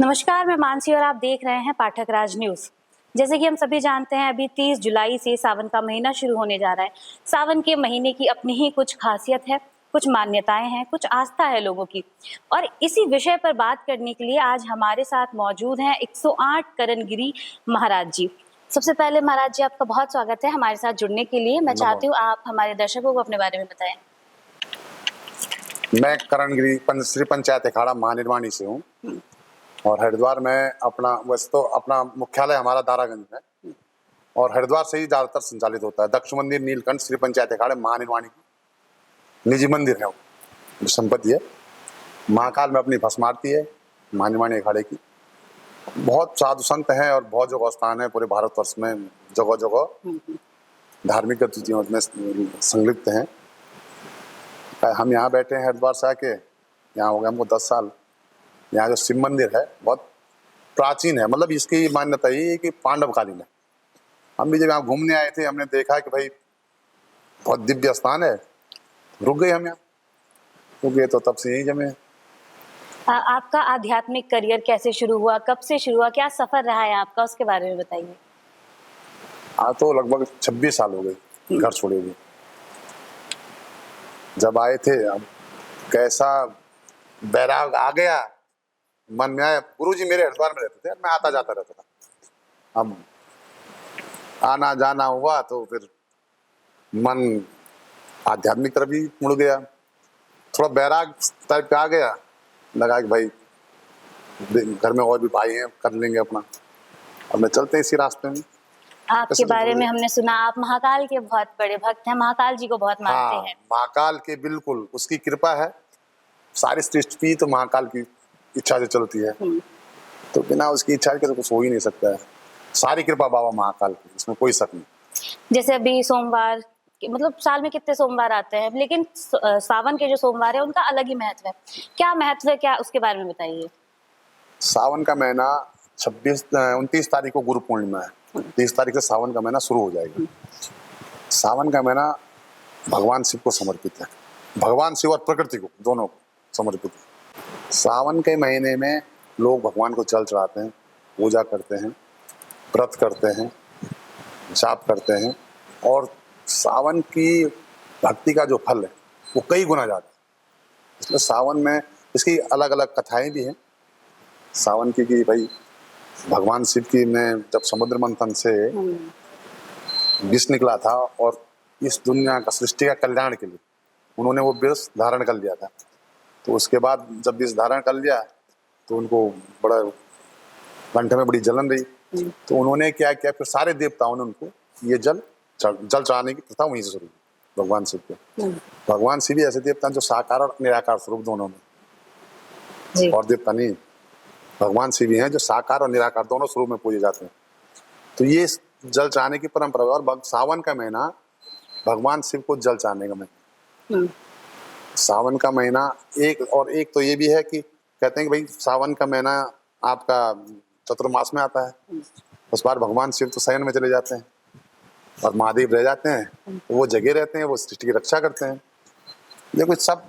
नमस्कार, मैं मानसी और आप देख रहे हैं पाठक राज न्यूज। जैसे कि हम सभी जानते हैं, अभी 30 जुलाई से सावन का महीना शुरू होने जा रहा है। सावन के महीने की अपनी ही कुछ खासियत है, कुछ मान्यताएं हैं, कुछ आस्था है लोगों की। और इसी विषय पर बात करने के लिए आज हमारे साथ मौजूद हैं 108 करणगिरी महाराज जी। सबसे पहले महाराज जी, आपका बहुत स्वागत है हमारे साथ जुड़ने के लिए। मैं चाहती हूँ आप हमारे दर्शकों को अपने बारे में बताएं। मैं करणगिरी श्री पंचायत अखाड़ा महानिर्वाणी से हूँ और हरिद्वार में वैसे तो अपना मुख्यालय हमारा दारागंज में और हरिद्वार से ही ज्यादातर संचालित होता है। दक्ष मंदिर नीलकंठ श्री पंचायत अखाड़े महानिर्वाणी की निजी मंदिर है, वो संपत्ति है। महाकाल में अपनी भस्म आरती है महानिर्वाणी अखाड़े की। बहुत साधु संत हैं और बहुत जगह स्थान है पूरे भारतवर्ष में, जगह जगह धार्मिक गतिविधियों में संलिप्त हैं। हम यहाँ बैठे हैं हरिद्वार से आके, यहाँ हो गया हमको 10 साल। यहाँ जो शिव मंदिर है बहुत प्राचीन है, मतलब इसकी मान्यता ये है कि पांडवकालीन है। हम भी जब यहाँ घूमने आए थे, हमने देखा कि भाई बहुत दिव्य स्थान है, रुक गए हम यहाँ, रुक गए तो तब से यही जमे। आपका आध्यात्मिक करियर कैसे शुरू हुआ, कब से शुरू हुआ, क्या सफर रहा है आपका, उसके बारे में बताइए। तो लगभग 26 साल हो गए घर छोड़े हुए। जब आए थे, अब कैसा बैराग आ गया मन में आया। गुरुजी मेरे हरिद्वार में रहते थे, मैं आता जाता रहता था। अब आना जाना हुआ तो फिर मन आध्यात्मिक तरफ ही मुड़ गया, थोड़ा बैराग टाइप पे आ गया। लगा कि भाई घर में और भी भाई हैं, कर लेंगे अपना, अब मैं चलते इसी रास्ते में। आपके बारे में हमने सुना आप महाकाल के बहुत बड़े भक्त हैं, महाकाल जी को बहुत मानते हैं। महाकाल के बिल्कुल, उसकी कृपा है। सारी सृष्टि तो महाकाल की इच्छा से चलती है, तो बिना उसकी इच्छा के तो कुछ हो ही नहीं सकता है। सारी कृपा बाबा महाकाल की, इसमें कोई शक नहीं। जैसे अभी सोमवार, मतलब साल में कितने सोमवार आते हैं, लेकिन सावन के जो सोमवार है उनका अलग ही महत्व है। क्या महत्व है, क्या उसके बारे में बताइए। सावन का महीना 29 तारीख को गुरु पूर्णिमा है। 30 तारीख से सावन का महीना शुरू हो जाएगा। सावन का महीना भगवान शिव को समर्पित है, भगवान शिव और प्रकृति को, दोनों को समर्पित है। सावन के महीने में लोग भगवान को जल चढ़ाते हैं, पूजा करते हैं, व्रत करते हैं, जाप करते हैं और सावन की भक्ति का जो फल है वो कई गुना ज्यादा है। इसलिए सावन में इसकी अलग अलग कथाएं भी हैं। सावन की कि भाई भगवान शिव की ने जब समुद्र मंथन से विष निकला था और इस दुनिया का, सृष्टि का कल्याण के लिए उन्होंने वो विष धारण कर लिया था। तो उसके बाद जब विष धारण कर लिया तो उनको बड़ा कंठ में बड़ी जलन रही। तो उन्होंने क्या किया, फिर सारे देवताओं ने उनको ये जल चढ़ाने की प्रथा वहीं से शुरू की, भगवान शिव को। भगवान शिव ही ऐसे देवता जो साकार और निराकार स्वरूप दोनों में, और देवता नहीं, भगवान शिव ही हैं जो साकार और निराकार दोनों स्वरूप में पूजे जाते हैं। तो ये जल चढ़ाने की परंपरा। और सावन का महीना भगवान शिव को जल चढ़ाने का महीना। सावन का महीना एक तो ये भी है कि कहते हैं कि भाई सावन का महीना आपका चतुर्मास में आता है। उस बार भगवान शिव तो शयन में चले जाते हैं और महादेव रह जाते हैं, तो वो जगह रहते हैं, वो सृष्टि की रक्षा करते हैं। ये कुछ सब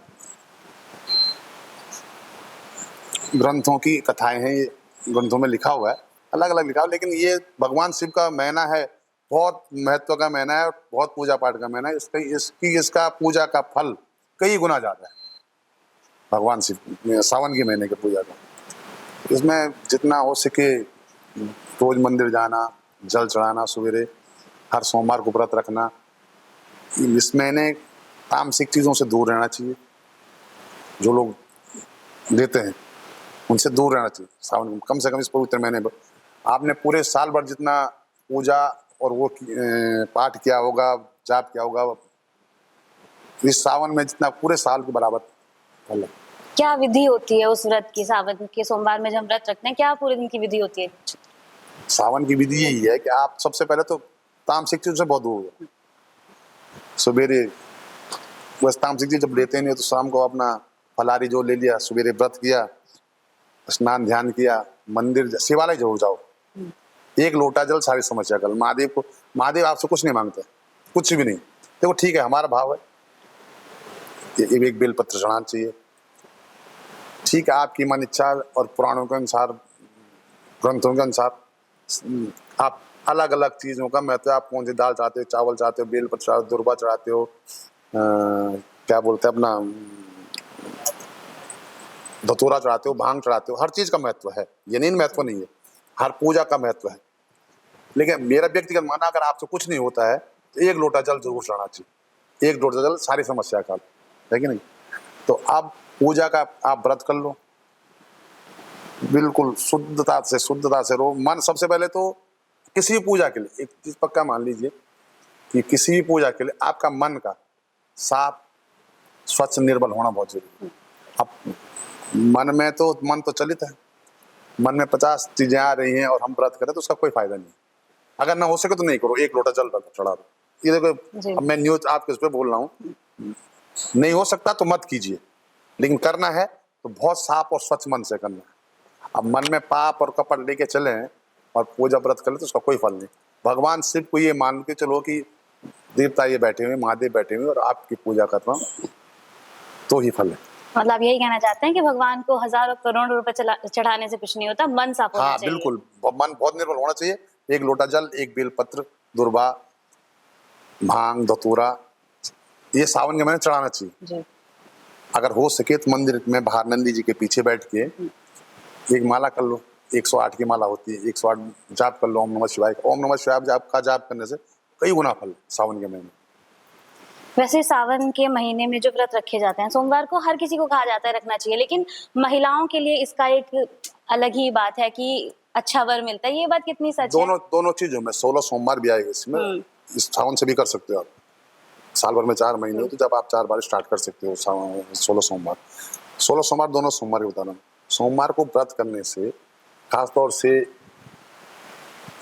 ग्रंथों की कथाएं हैं, ये ग्रंथों में लिखा हुआ है, अलग अलग लिखा हुआ, लेकिन ये भगवान शिव का महीना है, बहुत महत्व का महीना है, बहुत पूजा पाठ का महीना है। इसका पूजा का फल कई गुना ज्यादा है भगवान शिव सावन के महीने की पूजा का। इसमें जितना हो सके रोज मंदिर जाना, जल चढ़ाना, सवेरे हर सोमवार को व्रत रखना। इस महीने तामसिक चीजों से दूर रहना चाहिए, जो लोग देते हैं उनसे दूर रहना चाहिए। सावन कम से कम इस पवित्र महीने पर आपने पूरे साल भर जितना पूजा और वो पाठ किया होगा, जाप किया होगा, इस सावन में जितना पूरे साल के बराबर फल है। क्या विधि होती है उस व्रत की, सावन के सोमवार में जब हम व्रत रखते हैं, क्या पूरे दिन की विधि होती है? सावन की विधि यही है कि आप सबसे पहले तो तामसिक चीज से बहुत दूर हो। सवेरे बस तामसिक चीज जब लेते नहीं तो शाम को अपना फलारी जो ले लिया, सवेरे व्रत किया, स्नान ध्यान किया, मंदिर शिवालय जरूर जाओ, एक लोटा जल सारी समस्या कल। महादेव आपसे कुछ नहीं मांगते, कुछ भी नहीं। देखो ठीक है, हमारा भाव है एक बेलपत्र चढ़ाना चाहिए, ठीक है, आपकी मन इच्छा और पुराणों के अनुसार ग्रंथों के अनुसार आप अलग अलग चीज़ों का महत्व, आप कौन सी दाल चढ़ाते हो, चावल चढ़ाते हो, बेल पत्र चढ़ाते हो, दुर्बा चढ़ाते हो, क्या बोलते हैं अपना धतूरा चढ़ाते हो, भांग चढ़ाते हो, हर चीज़ का महत्व है। ये नहीं महत्व नहीं है, हर पूजा का महत्व है। लेकिन मेरा व्यक्तिगत मानना, अगर आपसे कुछ नहीं होता है तो एक लोटा जल जरूर चढ़ाना चाहिए। एक लोटा जल सारी समस्या का हल है कि नहीं। तो अब पूजा का आप व्रत कर लो, बिल्कुल शुद्धता से रहो। मन सबसे पहले तो किसी भी पूजा के लिए एक चीज पक्का मान लीजिए कि किसी भी पूजा के लिए आपका मन का साफ स्वच्छ निर्मल होना बहुत जरूरी है। अब मन तो चलित है, मन में 50 चीजें आ रही हैं और हम व्रत करें तो उसका कोई फायदा नहीं। अगर ना हो सके तो नहीं करो, एक लोटा जल चढ़ा दो। ये देखो, अब मैं न्यूज आपके उस पर बोल रहा हूँ, नहीं हो सकता तो मत कीजिए, लेकिन करना है तो बहुत साफ और स्वच्छ मन से करना है। अब मन में पाप और कपट लेके चले हैं और पूजा व्रत कर ले तो उसका कोई फल नहीं। भगवान शिव को ये मान के चलो कि देवता ये बैठे हुए, महादेव बैठे हुए और आपकी पूजा कर रहा हूँ, तो ही फल है। मतलब यही कहना चाहते हैं कि भगवान को हजारों करोड़ों रुपए चढ़ाने से कुछ नहीं होता, मन साफ होना चाहिए। बिल्कुल, मन बहुत निर्मल होना चाहिए। एक लोटा जल, एक बेलपत्र, दुर्बा, भांग, धतूरा, ये सावन के महीने चढ़ाना चाहिए जी। अगर हो सके तो मंदिर में बाहर नंदी जी के पीछे बैठ के एक माला कर लो। 108 की माला होती है, 108 जाप कर लो ओम नमः शिवाय का। ओम नमः शिवाय जाप का जाप करने से कई गुना फल है सावन के महीने। वैसे सावन के महीने में जो व्रत रखे जाते हैं, सोमवार को हर किसी को कहा जाता है रखना चाहिए, लेकिन महिलाओं के लिए इसका एक अलग ही बात है कि अच्छा वर मिलता है। ये बात कितनी सच है? दोनों चीजों में 16 सोमवार भी आएगा इसमें। इस सावन से भी कर सकते हो आप। साल भर में 4 महीने हो तो जब आप 4 बार स्टार्ट कर सकते हो 16 सोमवार दोनों सोमवार के बता रहा हूँ। सोमवार को व्रत करने से खासतौर से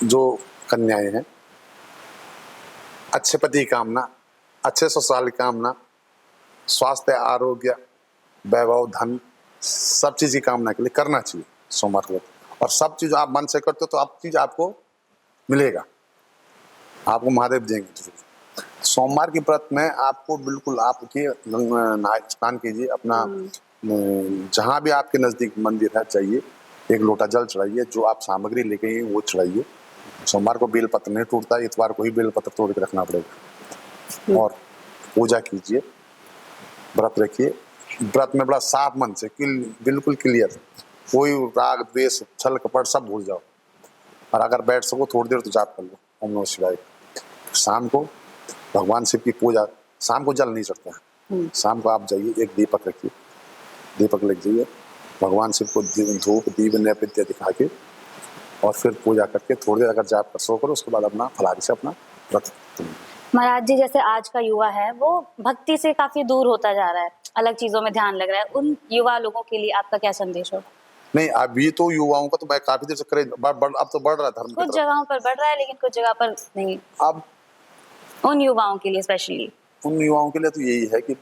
जो कन्याएं हैं, अच्छे पति की कामना, अच्छे ससुराल की कामना, स्वास्थ्य, आरोग्य, वैभव, धन, सब चीज की कामना के लिए करना चाहिए सोमवार को। और सब चीज आप मन से करते हो तो आप चीज आपको मिलेगा, आपको महादेव देंगे जरूर। सोमवार की व्रत में आपको बिल्कुल आपके नहाय स्नान कीजिए, अपना जहाँ भी आपके नजदीक मंदिर है चाहिए, एक लोटा जल चढ़ाइए, जो आप सामग्री लेके आइए वो चढ़ाइए। सोमवार को बेलपत्र नहीं टूटता, इतवार को ही बेलपत्र तोड़ के रखना पड़ेगा। और पूजा कीजिए, व्रत रखिए। व्रत में बड़ा साफ मन से बिल्कुल क्लियर, कोई राग द्वेष छल कपट सब भूल जाओ। और अगर बैठ सको थोड़ी देर तो जाप कर लो ओम नमः शिवाय। शाम को भगवान शिव की पूजा, शाम को जल नहीं चढ़ता है, शाम को आप जाइए एक दीपक रखिए, दीपक लग जाइए, भगवान शिव को धूप दीप नैवेद्य दिखा के और फिर पूजा करके थोड़ी देर अगर जाप कर सो करो, उसके बाद अपना फलाहारी से अपना व्रत। महाराज जी, जैसे आज का युवा है वो भक्ति से काफी दूर होता जा रहा है, अलग चीजों में ध्यान लग रहा है, उन युवा लोगों के लिए आपका क्या संदेश होगा? नहीं, अभी तो युवाओं का तो मैं काफी देर से करे, अब तो बढ़ रहा है धर्म, कुछ जगहों पर बढ़ रहा है लेकिन कुछ जगह पर नहीं। अब उन युवाओं के लिए स्पेशली, उन युवाओं के लिए तो यही है कि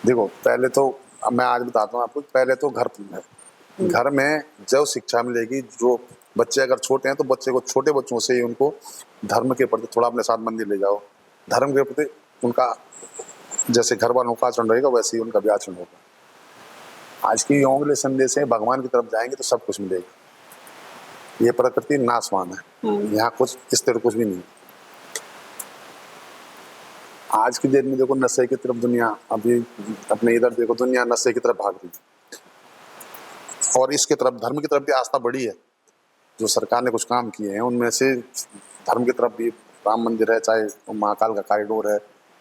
देखो, पहले तो अब मैं आज बताता हूँ आपको, पहले तो घर में जो शिक्षा मिलेगी, जो बच्चे अगर छोटे हैं तो बच्चे को छोटे बच्चों से ही उनको धर्म के प्रति थोड़ा अपने साथ मंदिर ले जाओ। धर्म के प्रति उनका जैसे घर वालों का आचरण रहेगा वैसे ही उनका भी आचरण होगा। आज की युवाओं के लिए संदेश है, भगवान की तरफ जाएंगे तो सब कुछ मिलेगा। ये प्रकृति नाशवान है, यहाँ कुछ इस तरह कुछ भी नहीं। आज की डेट में देखो नशे की तरफ दुनिया, अभी अपने इधर देखो दुनिया नशे की तरफ भाग रही है और इसके तरफ धर्म की तरफ भी आस्था बढ़ी है। जो सरकार ने कुछ काम किए हैं उनमें से धर्म की तरफ भी राम मंदिर है, चाहे महाकाल का कॉरिडोर है,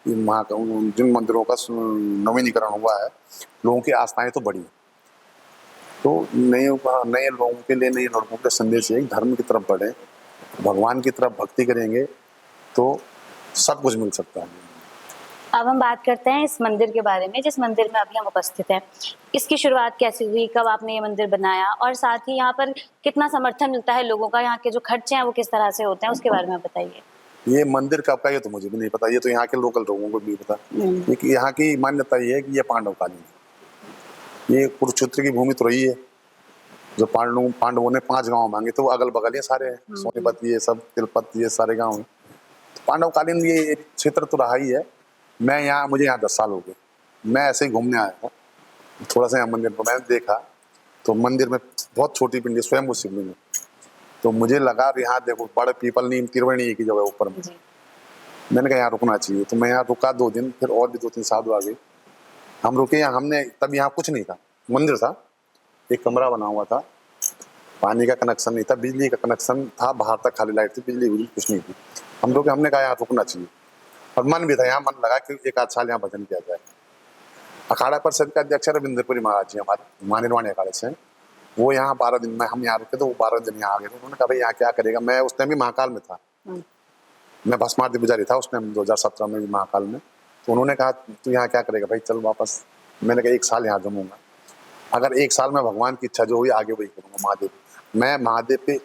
जिन मंदिरों का नवीनीकरण हुआ है, लोगों की आस्थाएं तो बढ़ी। तो नए लोगों के लिए, नए लड़कों के संदेश है धर्म की तरफ बढ़े, भगवान की तरफ भक्ति करेंगे तो सब कुछ मिल सकता है। अब हम बात करते हैं इस मंदिर के बारे में, जिस मंदिर में अभी हम उपस्थित हैं। इसकी शुरुआत कैसे हुई, कब आपने ये मंदिर बनाया और साथ ही यहाँ पर कितना समर्थन मिलता है लोगों का, यहाँ के जो खर्चे हैं वो किस तरह से होते हैं, उसके बारे में बताइए। ये मंदिर कब का ये तो मुझे भी नहीं पता, ये तो यहाँ के लोकल लोगों को भी पता। यहाँ की मान्यता ये है कि ये पांडवकालीन है। ये कुरुक्षेत्र की भूमि तो रही है, जो पांडवों ने 5 गांव मांगे तो अगल बगल ये सारे हैं, सोनीपत ये सब, तिलपत ये सारे गांव हैं। तो पांडवकालीन ये क्षेत्र तो रहा ही है। मुझे यहाँ 10 साल हो गए। मैं ऐसे ही घूमने आया था, थोड़ा सा यहाँ मंदिर पर मैंने देखा तो मंदिर में बहुत छोटी पिंडी स्वयं शिवलिंग है। तो मुझे लगा यहाँ देखो बड़े पीपल नीम त्रिवेणी एक ही जगह ऊपर में, जी। मैंने कहा यहाँ रुकना चाहिए। तो मैं यहाँ रुका 2 दिन, फिर और भी 2-3 साधु आ गए, हम रुके यहाँ। हमने तब यहाँ कुछ नहीं था, मंदिर था, एक कमरा बना हुआ था, पानी का कनेक्शन नहीं था, बिजली का कनेक्शन था, बाहर तक खाली लाइट थी, बिजली कुछ नहीं थी। हम लोग हमने कहा यहाँ रुकना चाहिए, और मन भी था, यहाँ मन लगा कि 1 आध साल यहाँ भजन किया जाए। अखाड़ा परिषद के अध्यक्ष रविंद्रपुरी महाराज जी हमारे महानिर्वाणी अखाड़े से, वो यहाँ 12 दिन में हम यहाँ रुके, तो वो 12 दिन यहाँ आ गए। उन्होंने कहा भाई यहाँ क्या करेगा। मैं उस टाइम भी महाकाल में था, मैं भस्मार्ती पुजारी था उस टाइम 2017 में भी महाकाल में। तो उन्होंने कहा तू यहाँ क्या करेगा भाई, चल वापस। मैंने कहा 1 साल यहाँ जमूंगा, अगर 1 साल में भगवान की इच्छा जो हुई आगे वही करूँगा। महादेव, मैं महादेव पे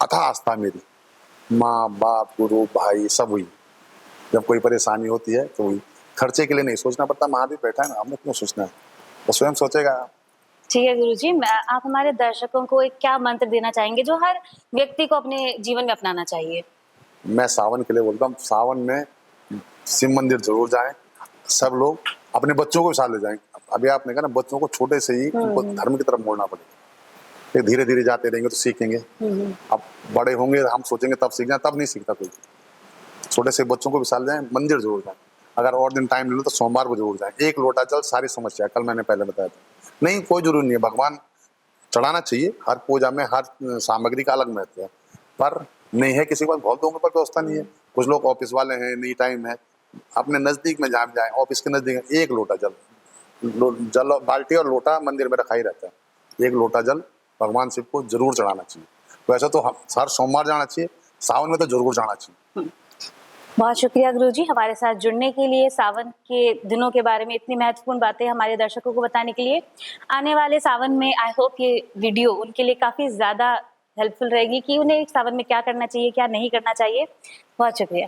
अथाह आस्था मेरी, माँ बाप गुरु भाई सब हुई। जब कोई परेशानी होती है तो हुई, खर्चे के लिए नहीं सोचना पड़ता, महादेव बैठा है ना, हमने क्यों सोचना है, वो स्वयं सोचेगा। ठीक है गुरुजी, आप हमारे दर्शकों को एक क्या मंत्र देना चाहेंगे जो हर व्यक्ति को अपने जीवन में अपनाना चाहिए? मैं सावन के लिए बोलता हूँ, सावन में शिव मंदिर जरूर जाएं, सब लोग अपने बच्चों को भी साथ ले जाएं। अभी आपने कहा ना, बच्चों को छोटे से ही उनको धर्म की तरफ मोड़ना पड़ेगा, फिर धीरे धीरे जाते रहेंगे तो सीखेंगे। अब बड़े होंगे हम सोचेंगे तब सीख जाए, तब नहीं सीखता कोई। छोटे से बच्चों को भी साथ जाएं, मंदिर जरूर जाएं, अगर और दिन टाइम ले लो तो सोमवार को जरूर जाएं। 1 लोटा जल सारी समस्या, कल मैंने पहले बताया था। नहीं कोई जरूरी नहीं है, भगवान चढ़ाना चाहिए, हर पूजा में हर सामग्री का अलग महत्व है, पर नहीं है किसी के पास बहुत लोगों पर व्यवस्था नहीं है। कुछ लोग ऑफिस वाले हैं, नहीं टाइम है, अपने नजदीक में जहाँ जाए, ऑफिस के नजदीक 1 लोटा जल, जल बाल्टी और लोटा मंदिर में रखा ही रहता है। 1 लोटा जल भगवान शिव को जरूर चढ़ाना चाहिए। वैसे तो हर सोमवार जाना चाहिए, सावन में तो जरूर जाना चाहिए। बहुत शुक्रिया गुरुजी, हमारे साथ जुड़ने के लिए, सावन के दिनों के बारे में इतनी महत्वपूर्ण बातें हमारे दर्शकों को बताने के लिए। आने वाले सावन में आई होप ये वीडियो उनके लिए काफी ज्यादा हेल्पफुल रहेगी कि उन्हें सावन में क्या करना चाहिए, क्या नहीं करना चाहिए। बहुत शुक्रिया।